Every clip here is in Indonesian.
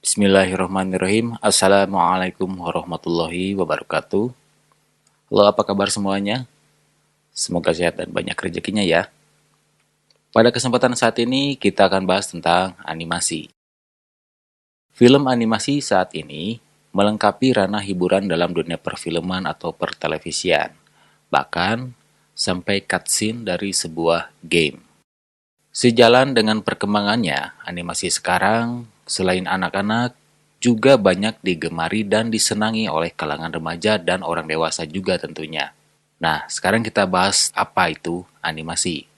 Bismillahirrahmanirrahim. Assalamualaikum warahmatullahi wabarakatuh. Halo, apa kabar semuanya? Semoga sehat dan banyak rezekinya ya. Pada kesempatan saat ini kita akan bahas tentang animasi. Film animasi saat ini melengkapi ranah hiburan dalam dunia perfilman atau pertelevisian. Bahkan sampai cutscene dari sebuah game. Sejalan dengan perkembangannya, animasi sekarang selain anak-anak juga banyak digemari dan disenangi oleh kalangan remaja dan orang dewasa juga tentunya. Nah, sekarang kita bahas apa itu animasi.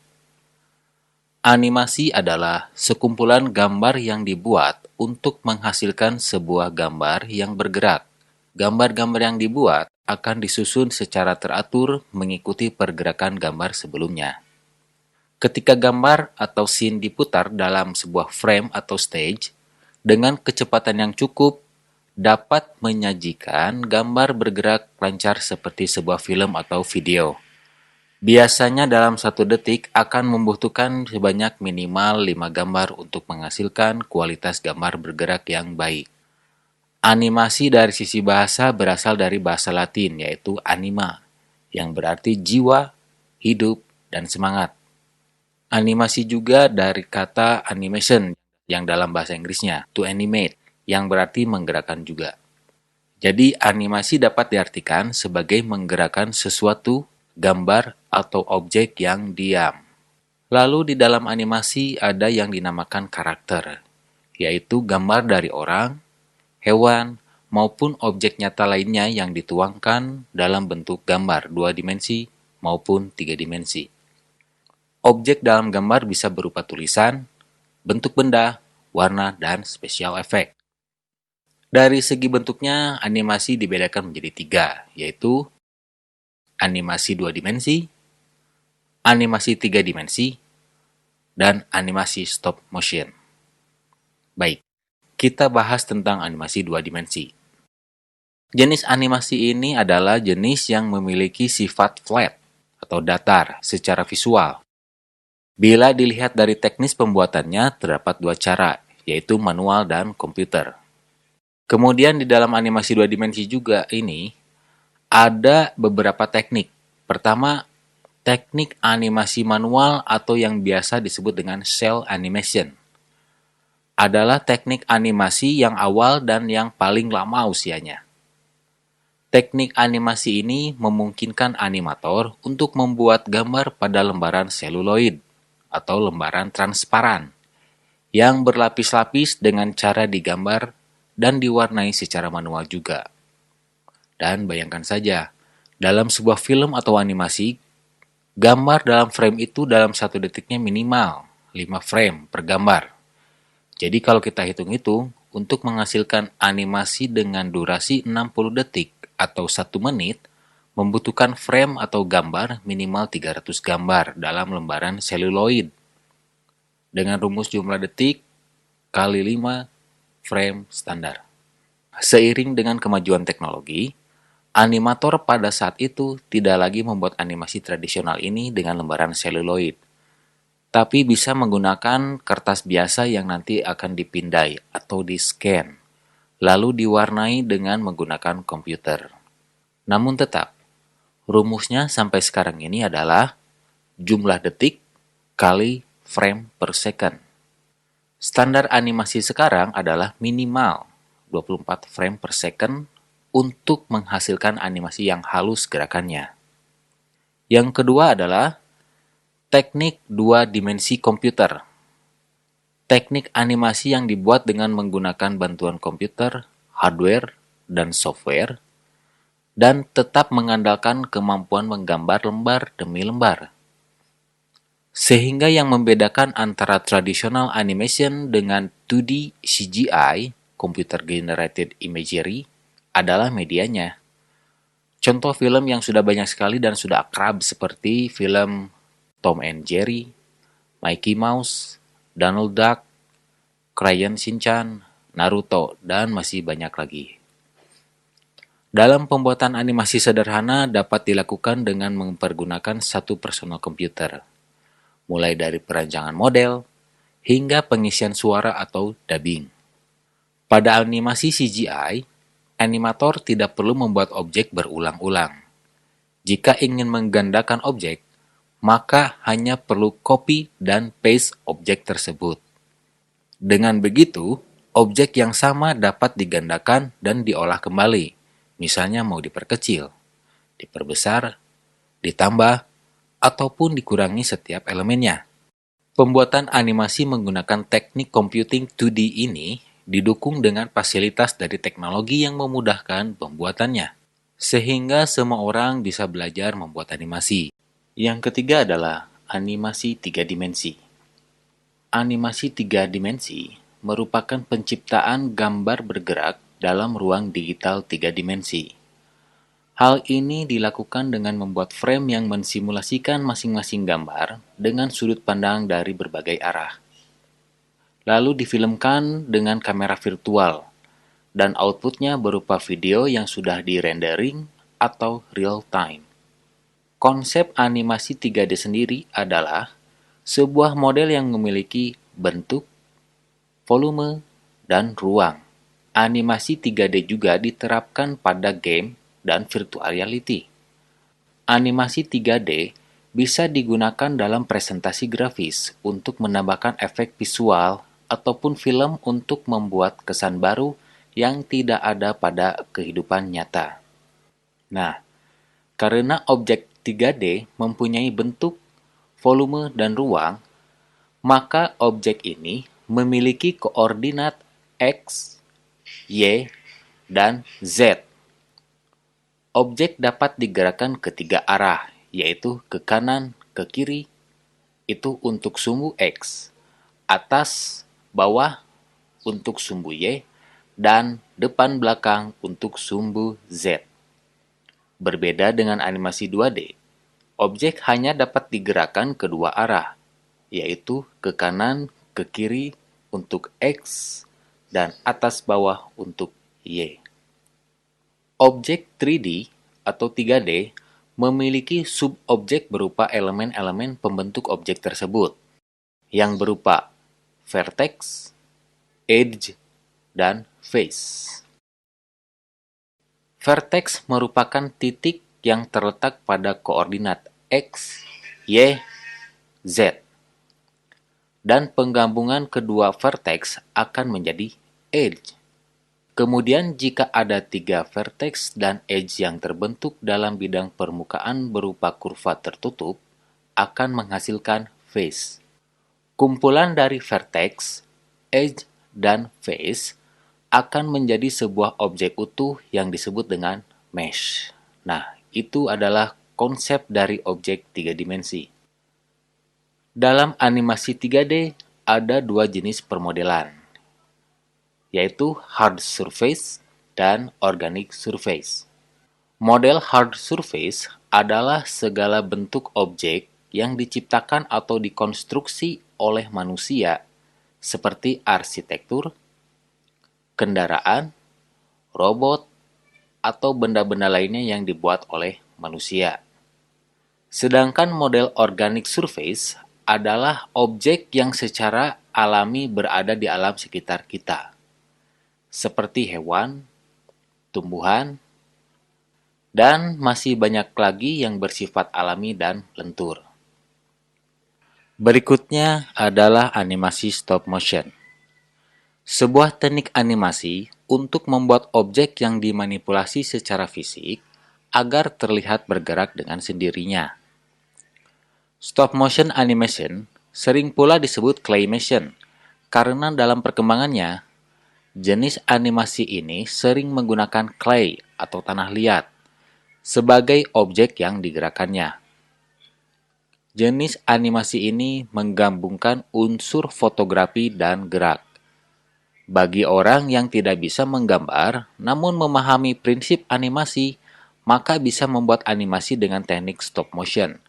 Animasi adalah sekumpulan gambar yang dibuat untuk menghasilkan sebuah gambar yang bergerak. Gambar-gambar yang dibuat akan disusun secara teratur mengikuti pergerakan gambar sebelumnya. Ketika gambar atau scene diputar dalam sebuah frame atau stage, dengan kecepatan yang cukup, dapat menyajikan gambar bergerak lancar seperti sebuah film atau video. Biasanya dalam 1 detik akan membutuhkan sebanyak minimal 5 gambar untuk menghasilkan kualitas gambar bergerak yang baik. Animasi dari sisi bahasa berasal dari bahasa Latin, yaitu anima, yang berarti jiwa, hidup, dan semangat. Animasi juga dari kata animation yang dalam bahasa Inggrisnya, to animate, yang berarti menggerakkan juga. Jadi animasi dapat diartikan sebagai menggerakkan sesuatu, gambar, atau objek yang diam. Lalu di dalam animasi ada yang dinamakan karakter, yaitu gambar dari orang, hewan, maupun objek nyata lainnya yang dituangkan dalam bentuk gambar 2 dimensi maupun 3 dimensi. Objek dalam gambar bisa berupa tulisan, bentuk benda, warna, dan special effect. Dari segi bentuknya, animasi dibedakan menjadi 3, yaitu animasi 2 dimensi, animasi 3 dimensi, dan animasi stop motion. Baik, kita bahas tentang animasi 2 dimensi. Jenis animasi ini adalah jenis yang memiliki sifat flat atau datar secara visual. Bila dilihat dari teknis pembuatannya, terdapat 2 cara, yaitu manual dan komputer. Kemudian di dalam animasi 2 dimensi juga ini, ada beberapa teknik. Pertama, teknik animasi manual atau yang biasa disebut dengan cell animation. Adalah teknik animasi yang awal dan yang paling lama usianya. Teknik animasi ini memungkinkan animator untuk membuat gambar pada lembaran seluloid atau lembaran transparan yang berlapis-lapis dengan cara digambar dan diwarnai secara manual juga. Dan bayangkan saja, dalam sebuah film atau animasi, gambar dalam frame itu dalam 1 detiknya minimal 5 frame per gambar. Jadi kalau kita hitung-hitung, untuk menghasilkan animasi dengan durasi 60 detik atau 1 menit, membutuhkan frame atau gambar minimal 300 gambar dalam lembaran seluloid. Dengan rumus jumlah detik kali 5 frame standar. Seiring dengan kemajuan teknologi, animator pada saat itu tidak lagi membuat animasi tradisional ini dengan lembaran seluloid, tapi bisa menggunakan kertas biasa yang nanti akan dipindai atau di-scan, lalu diwarnai dengan menggunakan komputer. Namun tetap, rumusnya sampai sekarang ini adalah jumlah detik kali frame per second. Standar animasi sekarang adalah minimal 24 frame per second untuk menghasilkan animasi yang halus gerakannya. Yang kedua adalah teknik 2 dimensi komputer. Teknik animasi yang dibuat dengan menggunakan bantuan komputer, hardware, dan software, dan tetap mengandalkan kemampuan menggambar lembar demi lembar. Sehingga yang membedakan antara traditional animation dengan 2D CGI, Computer Generated Imagery, adalah medianya. Contoh film yang sudah banyak sekali dan sudah akrab seperti film Tom and Jerry, Mickey Mouse, Donald Duck, Crayon Shinchan, Naruto, dan masih banyak lagi. Dalam pembuatan animasi sederhana dapat dilakukan dengan mempergunakan 1 personal komputer, mulai dari perancangan model hingga pengisian suara atau dubbing. Pada animasi CGI, animator tidak perlu membuat objek berulang-ulang. Jika ingin menggandakan objek, maka hanya perlu copy dan paste objek tersebut. Dengan begitu, objek yang sama dapat digandakan dan diolah kembali. Misalnya mau diperkecil, diperbesar, ditambah, ataupun dikurangi setiap elemennya. Pembuatan animasi menggunakan teknik computing 2D ini didukung dengan fasilitas dari teknologi yang memudahkan pembuatannya, sehingga semua orang bisa belajar membuat animasi. Yang ketiga adalah animasi 3 dimensi. Animasi 3 dimensi merupakan penciptaan gambar bergerak dalam ruang digital 3 dimensi. Hal ini dilakukan dengan membuat frame yang mensimulasikan masing-masing gambar dengan sudut pandang dari berbagai arah. Lalu difilmkan dengan kamera virtual, dan outputnya berupa video yang sudah di-rendering atau real time. Konsep animasi 3D sendiri adalah sebuah model yang memiliki bentuk, volume, dan ruang. Animasi 3D juga diterapkan pada game dan virtual reality. Animasi 3D bisa digunakan dalam presentasi grafis untuk menambahkan efek visual ataupun film untuk membuat kesan baru yang tidak ada pada kehidupan nyata. Nah, karena objek 3D mempunyai bentuk, volume, dan ruang, maka objek ini memiliki koordinat X, Y, dan Z. Objek dapat digerakkan ke 3 arah, yaitu ke kanan, ke kiri, itu untuk sumbu X, atas, bawah untuk sumbu Y, dan depan belakang untuk sumbu Z. Berbeda dengan animasi 2D, objek hanya dapat digerakkan ke 2 arah, yaitu ke kanan, ke kiri untuk X, dan atas bawah untuk Y. Objek 3D atau 3D memiliki subobjek berupa elemen-elemen pembentuk objek tersebut, yang berupa vertex, edge, dan face. Vertex merupakan titik yang terletak pada koordinat X, Y, Z. Dan penggabungan kedua vertex akan menjadi edge. Kemudian jika ada 3 vertex dan edge yang terbentuk dalam bidang permukaan berupa kurva tertutup, akan menghasilkan face. Kumpulan dari vertex, edge, dan face akan menjadi sebuah objek utuh yang disebut dengan mesh. Nah, itu adalah konsep dari objek 3 dimensi. Dalam animasi 3D, ada 2 jenis permodelan, yaitu hard surface dan organic surface. Model hard surface adalah segala bentuk objek yang diciptakan atau dikonstruksi oleh manusia, seperti arsitektur, kendaraan, robot, atau benda-benda lainnya yang dibuat oleh manusia. Sedangkan model organic surface adalah objek yang secara alami berada di alam sekitar kita, seperti hewan, tumbuhan, dan masih banyak lagi yang bersifat alami dan lentur. Berikutnya adalah animasi stop motion. Sebuah teknik animasi untuk membuat objek yang dimanipulasi secara fisik agar terlihat bergerak dengan sendirinya. Stop motion animation sering pula disebut claymation karena dalam perkembangannya, jenis animasi ini sering menggunakan clay atau tanah liat sebagai objek yang digerakkannya. Jenis animasi ini menggabungkan unsur fotografi dan gerak. Bagi orang yang tidak bisa menggambar namun memahami prinsip animasi, maka bisa membuat animasi dengan teknik stop motion,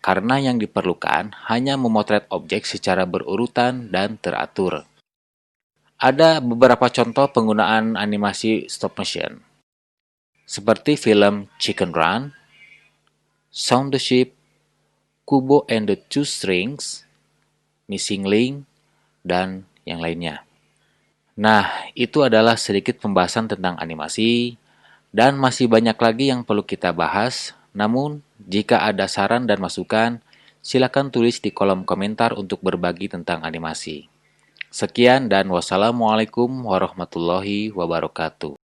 karena yang diperlukan hanya memotret objek secara berurutan dan teratur. Ada beberapa contoh penggunaan animasi stop motion, seperti film Chicken Run, Shaun the Sheep, Kubo and the Two Strings, Missing Link, dan yang lainnya. Nah, itu adalah sedikit pembahasan tentang animasi, dan masih banyak lagi yang perlu kita bahas. Namun, jika ada saran dan masukan, silakan tulis di kolom komentar untuk berbagi tentang animasi. Sekian dan wassalamualaikum warahmatullahi wabarakatuh.